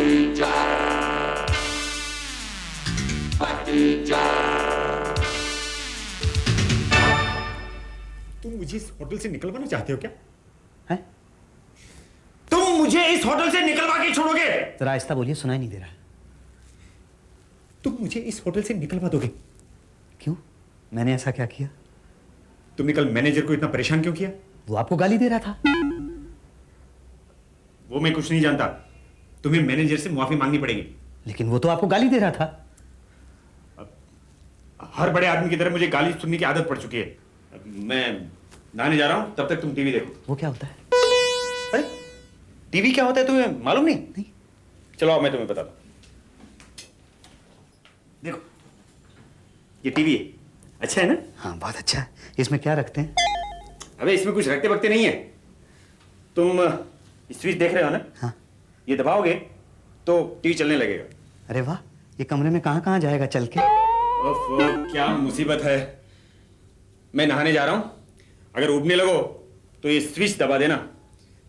तुम मुझे इस होटल से निकलवाना चाहते हो क्या? हैं? तुम मुझे इस होटल से निकलवा के छोड़ोगे? जरा आहिस्ता बोलिए, सुनाई नहीं दे रहा है। तुम मुझे इस होटल से निकलवा दोगे? क्यों? मैंने ऐसा क्या किया? तुमने कल मैनेजर को इतना परेशान क्यों किया? वो आपको गाली दे रहा था। वो मैं कुछ नहीं जानता। तुम्हें मैनेजर से माफी मांगनी पड़ेगी। लेकिन वो तो आपको गाली दे रहा था। हर बड़े आदमी की तरह मुझे गाली सुनने की आदत पड़ चुकी है। मैं नहाने जा रहा हूं, तब तक तुम टीवी देखो। वो क्या होता है? अरे टीवी क्या होता है तुम्हें मालूम नहीं? नहीं। चलो आओ मैं तुम्हें बताता हूं। देखो ये टीवी है, अच्छा है ना? हाँ बहुत अच्छा है। इसमें क्या रखते हैं? अबे इसमें कुछ रखते वक्ते नहीं है। तुम स्विच देख रहे हो ना? हाँ। ये दबाओगे तो टीवी चलने लगेगा। अरे वाह, ये कमरे में कहाँ कहाँ जाएगा चल के? ओफो क्या मुसीबत है। मैं नहाने जा रहा हूं, अगर उबने लगो तो ये स्विच दबा देना,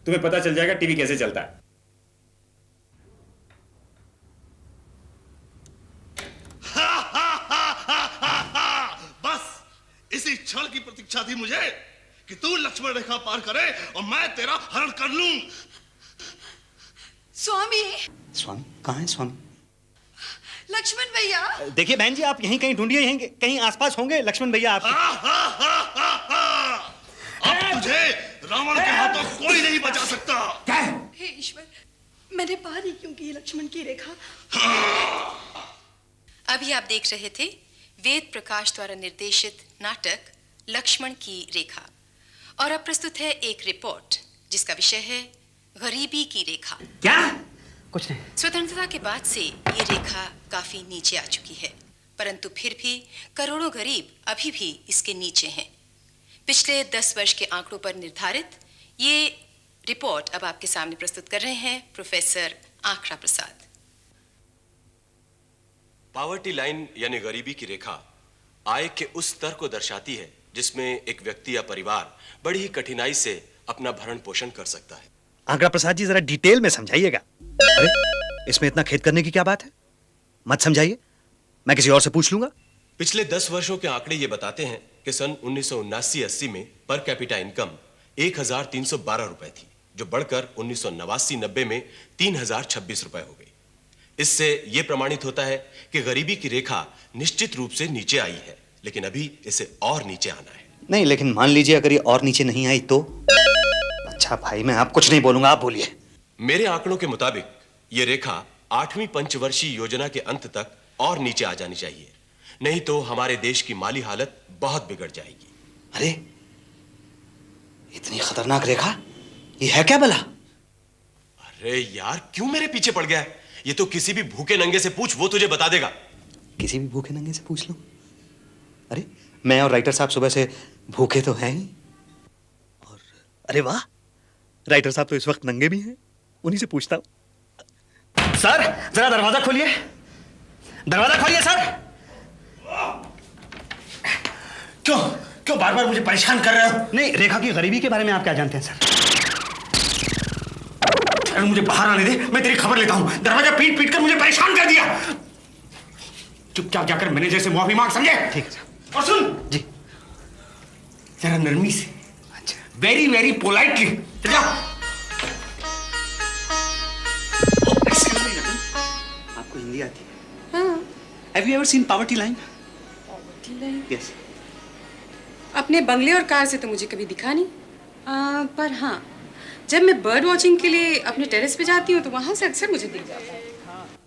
तुम्हें पता चल जाएगा टीवी कैसे चलता है। बस इसी क्षण की प्रतीक्षा थी मुझे कि तू लक्ष्मण रेखा पार करे और मैं तेरा हरण कर लूं। स्वामी, स्वामी कहाँ है स्वामी? लक्ष्मण भैया। देखिए बहन जी, आप यहीं कहीं ढूंढिए, यहीं कहीं आसपास होंगे लक्ष्मण भैया आपके। अब तुझे रावण के हाथों कोई नहीं बचा सकता। क्या? हे ईश्वर, मैंने पार ही क्यों की लक्ष्मण की रेखा? अभी आप देख रहे थे वेद प्रकाश द्वारा निर्देशित नाटक लक्ष्मण की रेखा, और अब प्रस्तुत है एक रिपोर्ट जिसका विषय है गरीबी की रेखा। क्या? कुछ नहीं। स्वतंत्रता के बाद से ये रेखा काफी नीचे आ चुकी है, परंतु फिर भी करोड़ों गरीब अभी भी इसके नीचे हैं। पिछले 10 वर्ष के आंकड़ों पर निर्धारित ये रिपोर्ट अब आपके सामने प्रस्तुत कर रहे हैं प्रोफेसर आखरा प्रसाद। पॉवर्टी लाइन यानी गरीबी की रेखा आय के उस स्तर को दर्शाती है जिसमें एक व्यक्ति या परिवार बड़ी ही कठिनाई से अपना भरण पोषण कर सकता है। आंकड़ा प्रसाद जी जरा डिटेल में समझाइएगा। अरे इसमें इतना खेद करने की क्या बात है? मत समझाइए, मैं किसी और से पूछ लूंगा। पिछले 10 वर्षों के आंकड़े ये बताते हैं कि सन 1979-80 में पर कैपिटा इनकम 1312 रुपए थी, जो बढ़कर 1989-90 में 3026 रुपए हो गई। इससे यह प्रमाणित होता है कि गरीबी की रेखा निश्चित रूप से नीचे आई है, लेकिन अभी इसे और नीचे आना है। नहीं, लेकिन मान लीजिए अगर ये और नीचे नहीं आई तो? अच्छा भाई, मैं आप कुछ नहीं बोलूंगा, आप बोलिए। मेरे आंकड़ों के मुताबिक यह रेखा 8वीं पंचवर्षीय योजना के अंत तक और नीचे आ जानी चाहिए, नहीं तो हमारे देश की माली हालत बहुत बिगड़ जाएगी। अरे इतनी खतरनाक रेखा, ये है क्या भला? अरे यार, क्यों मेरे पीछे पड़ गया है? ये तो किसी भी भूखे नंगे से पूछ, वो तुझे बता देगा। किसी भी भूखे नंगे से पूछ लो? अरे मैं और राइटर साहब सुबह से भूखे तो हैं ही। और अरे वाह, राइटर साहब तो इस वक्त नंगे भी हैं, उन्हीं से पूछता हूं। सर जरा दरवाजा खोलिए, दरवाजा खोलिए सर। क्यों क्यों बार बार मुझे परेशान कर रहे हो? नहीं, रेखा की गरीबी के बारे में आप क्या जानते हैं सर? अरे मुझे बाहर आने दे, मैं तेरी खबर लेता हूं। दरवाजा पीट पीट कर मुझे परेशान कर दिया। चुपचाप जाकर मैनेजर से माफी मांग, समझे? ठीक है सर। और सुन जी। जरा नरमी से, अच्छा। वेरी वेरी पोलाइटली चल जा। आपको हिंदी आती है? हाँ। Have you ever seen poverty line? Yes. अपने बंगले और कार से तो मुझे कभी दिखा नहीं, पर हाँ, जब मैं बर्ड वॉचिंग के लिए अपने टेरेस पे जाती हूँ तो वहां से अक्सर मुझे दिख जाता है।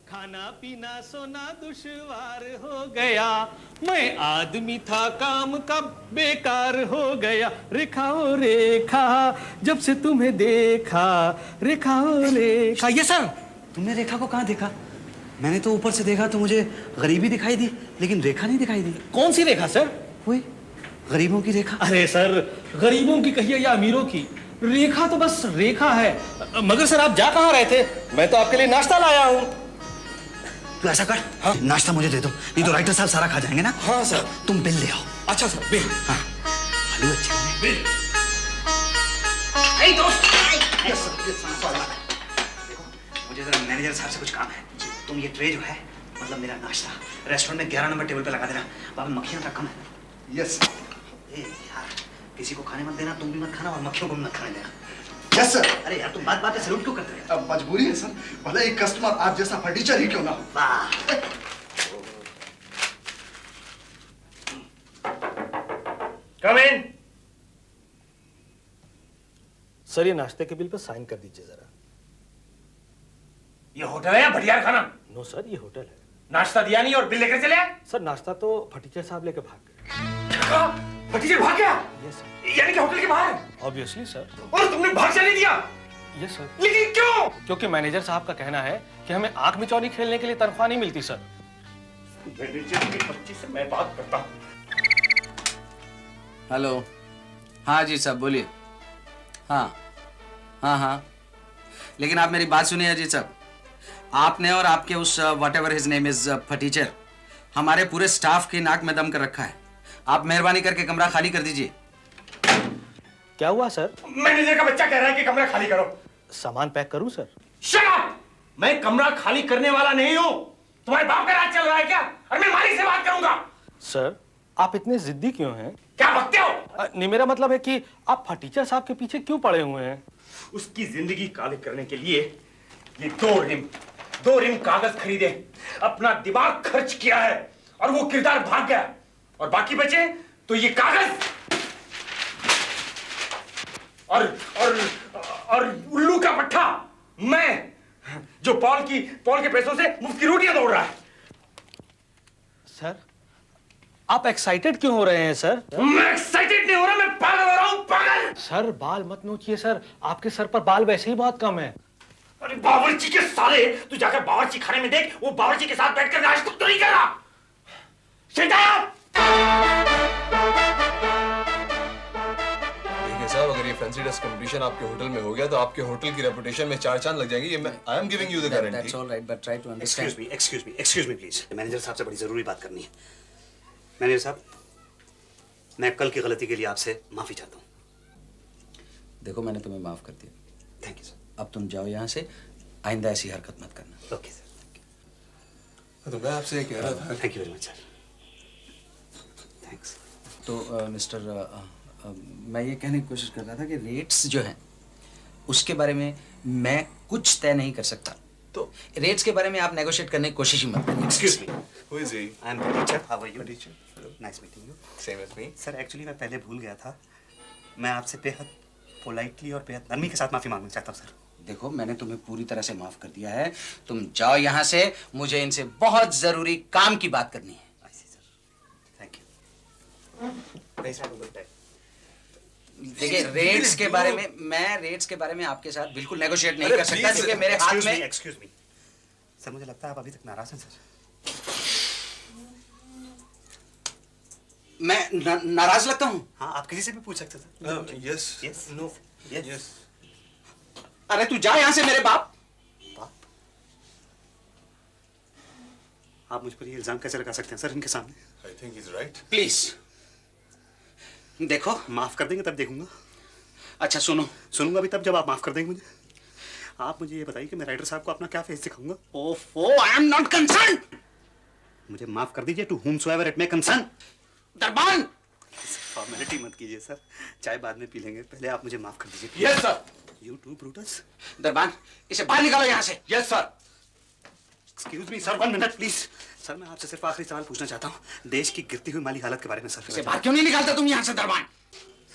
खाना पीना सोना दुश्वार हो गया, मैं आदमी था काम का बेकार हो गया। रेखा ओ रेखा, जब से तुम्हें देखा, रेखा ओ रेखा। ये सर, तुमने रेखा को कहाँ देखा? मैंने तो ऊपर से देखा तो मुझे गरीबी दिखाई दी, लेकिन रेखा नहीं दिखाई दी। कौन सी रेखा सर? वही गरीबों की रेखा। अरे सर, गरीबों की कहिए या अमीरों की, रेखा तो बस रेखा है। मगर सर आप जा कहाँ रहे थे? मैं तो आपके लिए नाश्ता लाया हूँ। तो ऐसा कर, हाँ? नाश्ता मुझे दे दो, नहीं तो राइटर साहब सारा खा जाएंगे ना। हाँ सर। तुम बिल ले आओ। अच्छा सर, बिल। हाँ, आलू अच्छे हैं। बिल। दोस्त मुझे जरा मैनेजर साहब से कुछ काम है। तुम ये ट्रे जो है, मतलब मेरा नाश्ता, रेस्टोरेंट में 11 नंबर टेबल पे लगा देना। वहाँ पे मक्खियाँ का कम है। यस ए यार, किसी को खाने मत देना, तुम भी मत खाना और मक्खियों को भी मत खाने देना। Yes sir. अरे यार, तुम बात बात पे सैल्यूट क्यों करते हो? अब मजबूरी है सर, भले एक कस्टमर आप जैसा फर्नीचर ही क्यों ना हो। वाह। कम इन। सर, ये नाश्ते के बिल पर साइन कर दीजिए जरा। ये होटल है या भटियार खाना? नो सर, ये होटल है। नाश्ता दिया नहीं और बिल लेकर चले आए? सर, नाश्ता तो फटीचर साहब लेके भाग गए। भतीजे भाग गया? Yes sir. यानी कि होटल के बाहर है? Obviously sir. और तुमने भाग जाने दिया? Yes sir. लेकिन क्यों? क्योंकि मैनेजर साहब का कहना है कि हमें आंख मिचौनी खेलने के लिए तनख्वाह नहीं मिलती सर। मैनेजर की बच्ची से मैं बात करता हूँ। हेलो। हाँ जी साहब, बोलिए। हाँ हाँ हाँ, लेकिन आप मेरी बात सुनिए अजीत साहब। आपने और आपके उस what ever his name is फटीचर हमारे पूरे स्टाफ की नाक में दम कर रखा है। आप मेहरबानी करके कमरा खाली कर दीजिए। क्या हुआ सर? मैनेजर का बच्चा कह रहा है कि कमरा खाली करो। सामान पैक करूं सर? Shut up! मैं कमरा खाली करने वाला नहीं हूँ। तुम्हारे बाप का राज चल रहा है क्या? और मैं मालिक से बात करूंगा। सर, आप इतने जिद्दी क्यों हैं? क्या भगते हो? नहीं, मेरा मतलब है कि आप फटीचर साहब के पीछे क्यों पड़े हुए हैं? उसकी जिंदगी काले करने के लिए ये दो रिम कागज खरीदे, अपना दिमाग खर्च किया है और वो किरदार भाग गया और बाकी बचे तो ये कागज और उल्लू का पट्टा, मैं जो पॉल के पैसों से मुफ्त की रोटियां तोड़ रहा है। सर, आप एक्साइटेड क्यों हो रहे हैं सर? मैं एक्साइटेड नहीं हो रहा, मैं पागल हो रहा हूं, पागल। सर, बाल मत नोचिए सर, आपके सर पर बाल वैसे ही बहुत कम है। अरे बावर्ची के साले, तू जाकर बावर्ची खाने में देख, वो बावर्ची के साथ बैठकर नाश्ता तो नहीं कर रहा। Shut up! देखिए साहब, अगर ये फैंसी ड्रेस कंपटीशन आपके होटल में हो गया तो आपके होटल की रेपुटेशन में 4 चांद लग जाएंगे। ये मैं I am giving you the That's guarantee. all right, but try to understand. Excuse me please. Manager साहब से बड़ी जरूरी बात करनी है। मैनेजर साहब, मैं कल की गलती के लिए आपसे माफी चाहता हूँ। देखो, मैंने तुम्हें माफ कर दिया। Thank you sir. अब तुम जाओ यहाँ से, आइंदा ऐसी हरकत मत करना। Okay sir. तो मैं आपसे ये कह रहा था। Thank you very much sir. Thanks. तो मिस्टर, मैं ये कहने की कोशिश कर रहा था कि रेट्स जो हैं उसके बारे में मैं कुछ तय नहीं कर सकता। तो रेट्स के बारे में आप नेगोशिएट करने की कोशिश ही मत करिए। Excuse me, who is he? I am the teacher. How are you? Teacher. Nice meeting you. Same as me. Sir, actually मैं पहले भूल गया था। मैं आपसे बेहद पोलाइटली और बेहद नरमी के साथ माफी मांगना चाहता हूँ सर। देखो, मैंने तुम्हें पूरी तरह से माफ कर दिया है। तुम जाओ यहाँ से, मुझे इनसे बहुत जरूरी काम की बात करनी है। I see sir. Thank you. Nice have a good time. देखिए, रेट्स के बारे में मैं आपके साथ बिल्कुल नेगोशिएट नहीं कर सकता, क्योंकि मेरे हाथ में। एक्सक्यूज मी सर, मुझे लगता है आप अभी तक नाराज हैं सर। मैं नाराज लगता हूँ? हाँ, आप किसी से भी पूछ सकते sir. Yes. Yes. No. Yes. अरे तू जा यहाँ से मेरे बाप। बाप? आप मुझ पर ये इल्जाम कैसे लगा सकते हैं सर इनके सामने? I think he is right. Please देखो। माफ कर देंगे तब देखूंगा। अच्छा सुनो। सुनूंगा भी तब जब आप माफ कर देंगे मुझे। आप मुझे ये बताइए कि मैं राइटर साहब को अपना क्या फेस दिखाऊंगा? ओफो, आई एम नॉट कंसर्न। मुझे माफ कर दीजिए, to whomsoever it may concern। दरबान। फॉर्मेलिटी मत कीजिए सर, चाय बाद में पी लेंगे, पहले आप मुझे माफ कर दीजिए। Yes sir. You too Brutus. दरबान, इसे बाहर निकालो यहाँ से। Yes sir. Excuse me sir, 1 minute please. Sir, मैं आपसे सिर्फ आखिरी सवाल पूछना चाहता हूँ, देश की गिरती हुई माली हालत के बारे में सर। इसे बाहर क्यों नहीं निकालता तुम यहाँ से दरबान?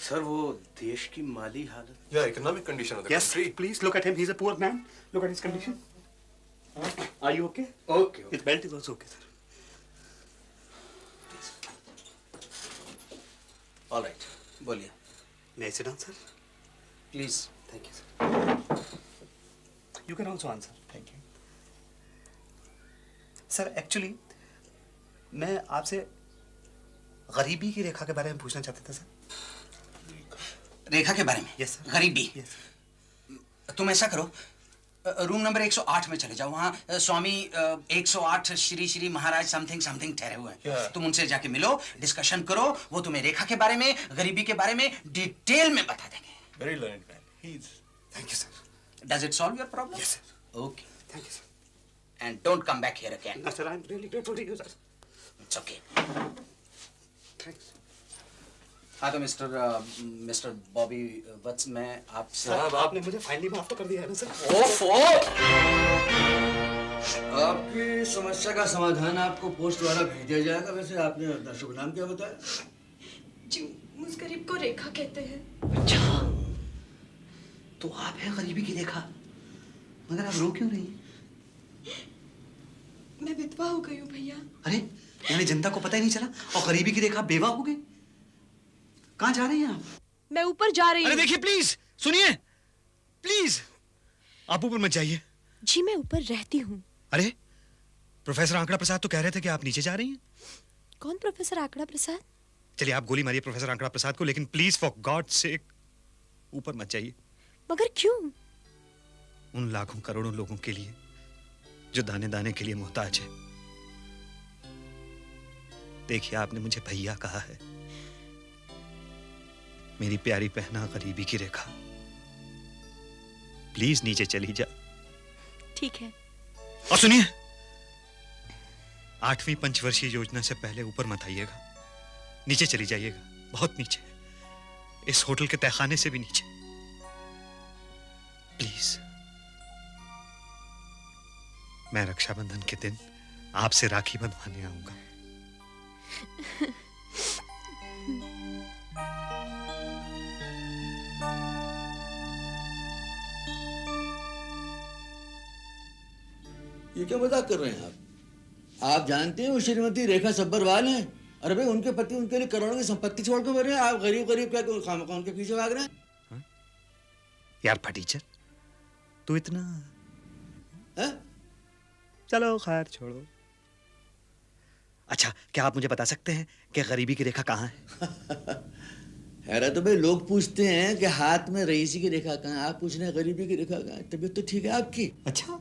सर, वो देश की माली हालत या economic condition of the Yes, country. please look at him. He's a poor man. Look at his condition. Are you okay? Okay. His belt is also okay, sir. Alright, बोलिए। May I sit down, sir? Please. Thank you, sir. You can also answer. Thank you. Sir, actually, मैं आपसे गरीबी की रेखा के बारे में पूछना चाहता था सर। रेखा के बारे में? Yes, sir. गरीबी। Yes, sir. तुम ऐसा करो, रूम नंबर 108 में चले जाओ। वहाँ स्वामी 108 श्री श्री महाराज समथिंग समथिंग ठहरे हुए हैं। Yeah. तुम उनसे जाके मिलो, डिस्कशन करो, वो तुम्हें रेखा के बारे में, गरीबी के बारे में डिटेल में बता देंगे। Very learning man he is. Thank you, sir. Does it solve your problem? Yes, sir. Okay. and don't come back here again. No, sir, I'm really grateful to you, sir. It's okay. Thanks. हाँ तो mister Bobby वत्स मैं आपसे साहब, आपने मुझे finally माफ तो कर दिया है ना सर? आपकी समस्या का समाधान आपको पोस्ट द्वारा भेज दिया जाएगा। वैसे आपने अपना शुभ नाम क्या बताया? जी, उस गरीब को रेखा कहते हैं। अच्छा, तो आप हैं गरीबी की रेखा, मगर आप रो क्यों रही हैं? मैं विधवा हो गई हूँ भैया। अरे, यानी जनता को पता ही नहीं चला और गरीबी की रेखा बेवा हो गई। कहाँ जा रही हैं आप? मैं ऊपर जा रही हूँ। अरे देखिए, प्लीज सुनिए, प्लीज आप ऊपर मत जाइए। जी मैं ऊपर रहती हूँ। अरे, प्रोफेसर आंकड़ा प्रसाद तो कह रहे थे कि आप नीचे जा रही हैं। कौन प्रोफेसर आंकड़ा प्रसाद? चलिए आप गोली मारिए प्रोफेसर आंकड़ा प्रसाद को, लेकिन प्लीज फॉर गॉड सेक ऊपर मत जाइए। मगर क्यों? उन लाखों करोड़ों लोगों के लिए जो दाने दाने के लिए मोहताज है। देखिए, आपने मुझे भैया कहा है, मेरी प्यारी बहना गरीबी की रेखा, प्लीज नीचे चली जा। ठीक है। और सुनिए, 8वीं पंचवर्षीय योजना से पहले ऊपर मत आइएगा, नीचे चली जाइएगा, बहुत नीचे, इस होटल के तहखाने से भी नीचे, प्लीज। मैं रक्षाबंधन के दिन आपसे राखी बंधवाने आऊंगा। ये क्या मजाक कर रहे हैं आप जानते हैं वो श्रीमती रेखा सब्बरवाल हैं। अरे भाई, उनके पति उनके लिए करोड़ों की संपत्ति छोड़ कर रहे हैं। आप गरीब गरीब क्या खामखा उनके पीछे भाग रहे हैं? यार फटीचर, तू इतना है? चलो खैर छोड़ो। अच्छा, क्या आप मुझे बता सकते हैं कि गरीबी की रेखा कहाँ है? अरे तो भाई, लोग पूछते हैं कि हाथ में रईसी की रेखा कहाँ है, आप पूछ रहे हैं गरीबी की रेखा कहाँ है। तबीयत तो ठीक है आपकी? अच्छा,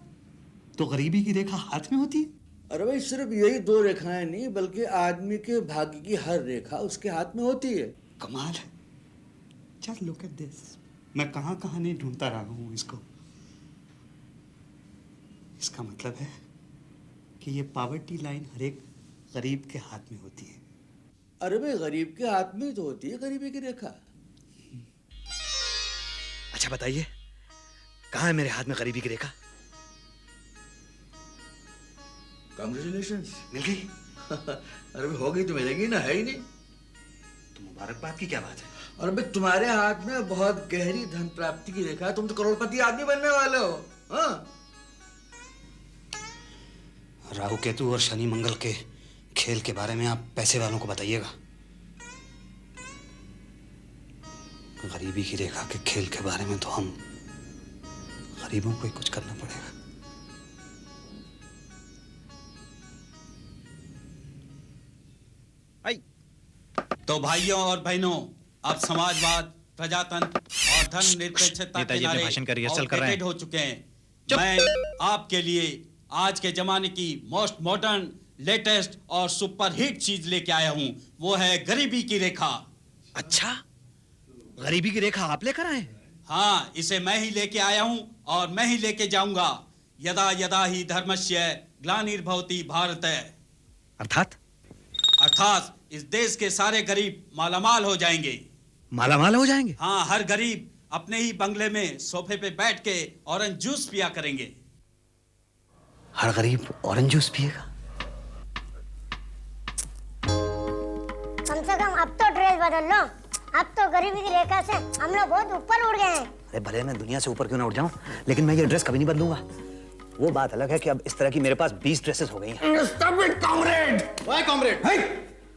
तो गरीबी की रेखा हाथ में होती है? अरे भाई, सिर्फ यही 2 रेखाएं नहीं, बल्कि आदमी के भाग्य की हर रेखा उसके हाथ में होती है। कमाल है। Just look at this. मैं कहाँ कहाँ नहीं ढूंढता रहा हूँ इसको। इसका मतलब है कि ये पावर्टी लाइन हर एक गरीब के हाथ में होती है। अरे भाई, गरीब के हाथ में तो होती है गरीबी की रेखा। अच्छा बताइए, कहाँ है मेरे हाथ में गरीबी की रेखा? कांग्रेचुलेशंस। मिल गई? अरे भाई, हो गई तो मिलेगी ना, है ही नहीं। तो मुबारकबाद की क्या बात है? और भाई, तुम्हारे हाथ में बहुत गहरी धन प्राप्ति की रेखा है। तुम तो करोड़पति आदमी बनने वाले हो। हाँ, राहु केतु और शनि मंगल के खेल के बारे में आप पैसे वालों को बताइएगा। गरीबी की रेखा के खेल के बारे में तो हम गरीबों को ही कुछ करना पड़ेगा। तो भाइयों और बहनों, अब समाजवाद, प्रजातंत्र और धन निरपेक्षता के नारे आउटडेटेड हो चुके हैं। मैं आपके लिए आज के जमाने की मोस्ट मॉडर्न, लेटेस्ट और सुपरहिट चीज लेके आया हूं। वो है गरीबी की रेखा। अच्छा, गरीबी की रेखा आप लेकर आए? हाँ, इसे मैं ही लेके आया हूं और मैं ही लेके जाऊंगा। यदा यदा ही धर्मस्य ग्लानिर्भवति भारत। अर्थात इस देश के सारे गरीब मालामाल हो जाएंगे। मालामाल हो जाएंगे? हाँ, हर गरीब अपने ही बंगले में सोफे पे बैठ के ऑरेंज जूस पिया करेंगे। हर गरीब ऑरेंज जूस पिएगा? कम से कम अब तो ड्रेस बदल लो। अब तो गरीबी की रेखा से हम लोग बहुत ऊपर उड़ गए हैं। अरे भले मैं दुनिया से ऊपर क्यों ना उठ जाऊं, लेकिन मैं ये ड्रेस कभी नहीं बदलूंगा। वो बात अलग है कि अब इस तरह की मेरे पास 20 ड्रेसेस हो गई हैं। Stop it, comrade! Why, comrade?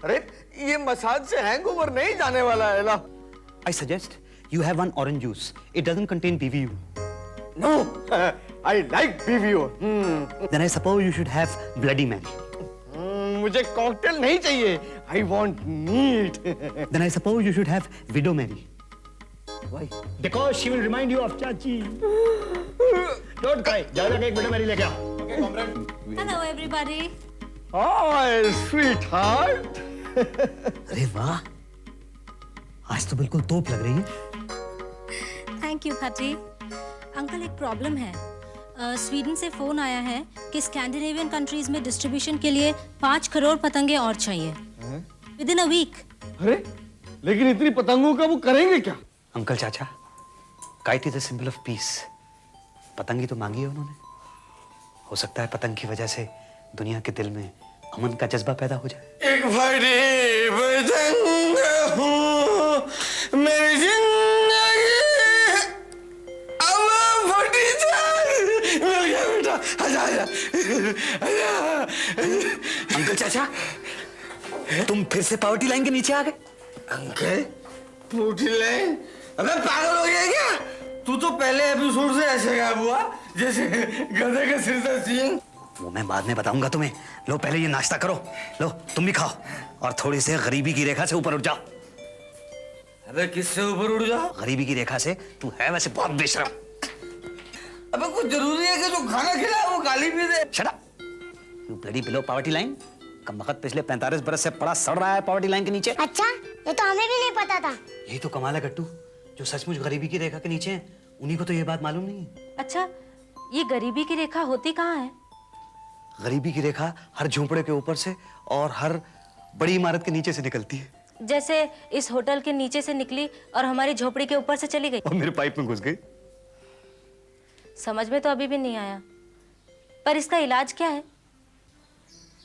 अरे ये मसाज से हैंगओवर नहीं जाने वाला है ना। I suggest you have one orange juice. It doesn't contain BVU. No, I like BVO. Then I suppose you should have Bloody Mary. मुझे कॉकटेल नहीं चाहिए. I want meat. Then I suppose you should have Widow Mary. Why? Because she will remind you of Chachi. Don't cry. जाकर एक Widow Mary लेके आओ. Okay, comrade. Hello everybody. Oh, sweetheart. अरे वाह, आज तो बिल्कुल तोप लग रही है। थैंक यू फटी। अंकल, एक प्रॉब्लम है। स्वीडन से फोन आया है कि स्कैंडिनेवियन कंट्रीज में डिस्ट्रीब्यूशन के लिए 5 करोड़ पतंगे और चाहिए विद इन अ वीक। अरे लेकिन इतनी पतंगों का वो करेंगे क्या? अंकल चाचा, kite is a symbol of peace. पतंगी तो मांगी है उन्होंने। हो सकता है पतंग की वजह से दुनिया के दिल में अमन का जज्बा पैदा हो जाए। एक बड़ी पतंग हूँ मेरी जिंदगी अब फटी मिल गया बेटा। आजा आजा आजा। अंकल चाचा, तुम फिर से पावर्टी लाइन के नीचे आ गए। Uncle poverty line? अबे पागल हो गया क्या? तू तो पहले एपिसोड से ऐसे गायब हुआ जैसे गधे का सिर था सींग। वो मैं बाद में बताऊंगा तुम्हें। लो पहले ये नाश्ता करो। लो तुम भी खाओ और थोड़ी से गरीबी की रेखा से ऊपर उठ जाओ। अबे किससे ऊपर उठ जाओ? गरीबी की रेखा से। तू है वैसे बहुत बेशरम। अबे कुछ जरूरी है कि जो खाना खिलाए वो गाली भी दे? Shut up. You bloody below poverty line. कम वक्त पिछले 45 बरस से पड़ा सड़ रहा है पॉवर्टी लाइन के नीचे। अच्छा, ये तो हमें भी नहीं पता था। यही तो कमाल है गट्टू, जो सचमुच गरीबी की रेखा के नीचे हैं उन्हीं को तो ये बात मालूम नहीं है। अच्छा, ये गरीबी की रेखा होती कहाँ है? गरीबी की रेखा हर झोंपड़े के ऊपर से और हर बड़ी इमारत के नीचे से निकलती है। जैसे इस होटल के नीचे से निकली और हमारी झोपड़ी के ऊपर से चली गई और मेरे पाइप में घुस गई। समझ में तो अभी भी नहीं आया, पर इसका इलाज क्या है?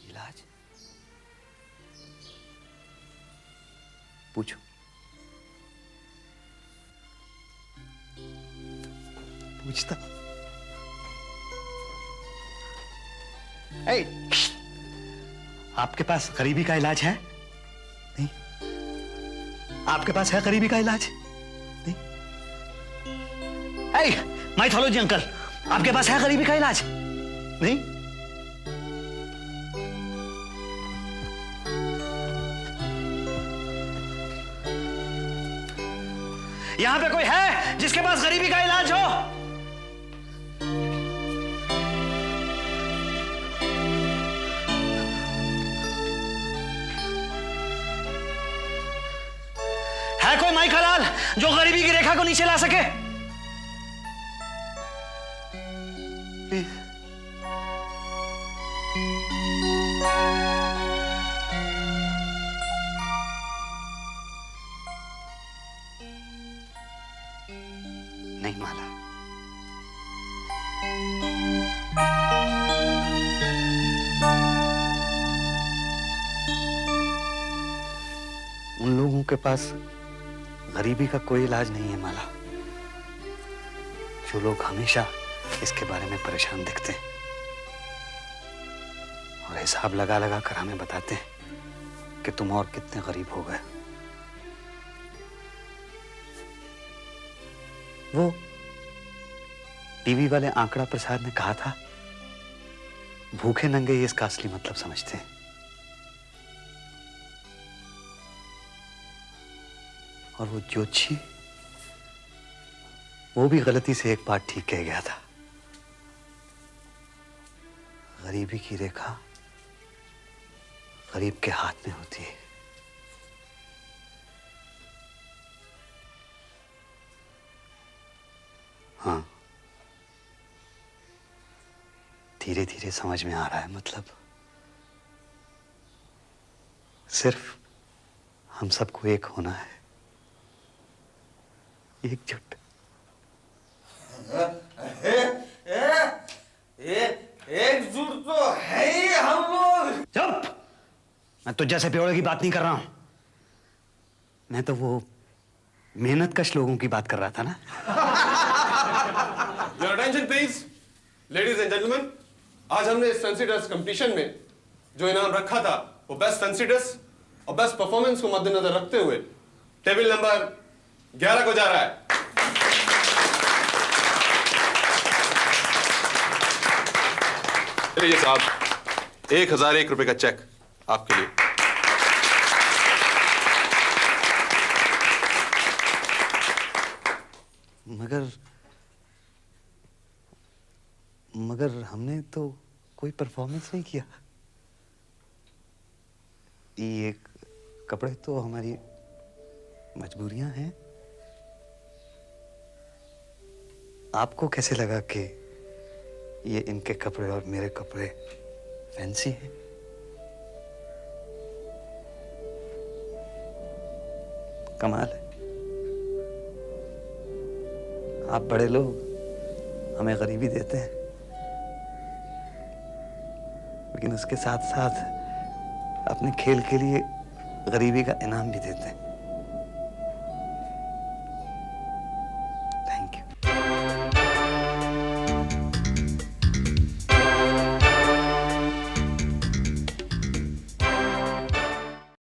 इलाज? पूछो। पूछता। आपके पास गरीबी का इलाज है? नहीं? आपके पास है गरीबी का इलाज? नहीं? माइथोलॉजी अंकल, आपके पास है गरीबी का इलाज? नहीं? यहां पे कोई है जिसके पास गरीबी का इलाज हो? है कोई माई खलाल जो गरीबी की रेखा को नीचे ला सके? नहीं माला। उन लोगों के पास गरीबी का कोई इलाज नहीं है माला, जो लोग हमेशा इसके बारे में परेशान दिखते हैं और हिसाब लगा लगा कर हमें बताते हैं कि तुम और कितने गरीब हो गए। वो टीवी वाले आंकड़ा प्रसाद ने कहा था, भूखे नंगे ही इसका असली मतलब समझते हैं। और वो ज्योतिषी, वो भी गलती से एक बात ठीक कह गया था, गरीबी की रेखा गरीब के हाथ में होती है। हाँ, धीरे धीरे समझ में आ रहा है। मतलब सिर्फ हम सबको एक होना है, एकजुट। एकजुट तो है ही हम लोग। चुप! मैं तुझ जैसे प्योड़े की बात नहीं कर रहा हूं। मैं तो वो मेहनतकश लोगों की बात कर रहा था ना। Your attention please, ladies and gentlemen. आज हमने इस फैंसी ड्रेस कंपटीशन में जो इनाम रखा था वो बेस्ट फैंसी ड्रेस और बेस्ट परफॉर्मेंस को मद्देनजर रखते हुए टेबल नंबर 11 को जा रहा है। लीजिए साहब, 1001 रुपए का चेक आपके लिए। मगर हमने तो कोई परफॉर्मेंस नहीं किया। ये कपड़े तो हमारी मजबूरियां हैं। आपको कैसे लगा कि ये इनके कपड़े और मेरे कपड़े फैंसी हैं। कमाल है। आप बड़े लोग हमें गरीबी देते हैं, लेकिन उसके साथ साथ अपने खेल के लिए गरीबी का इनाम भी देते हैं।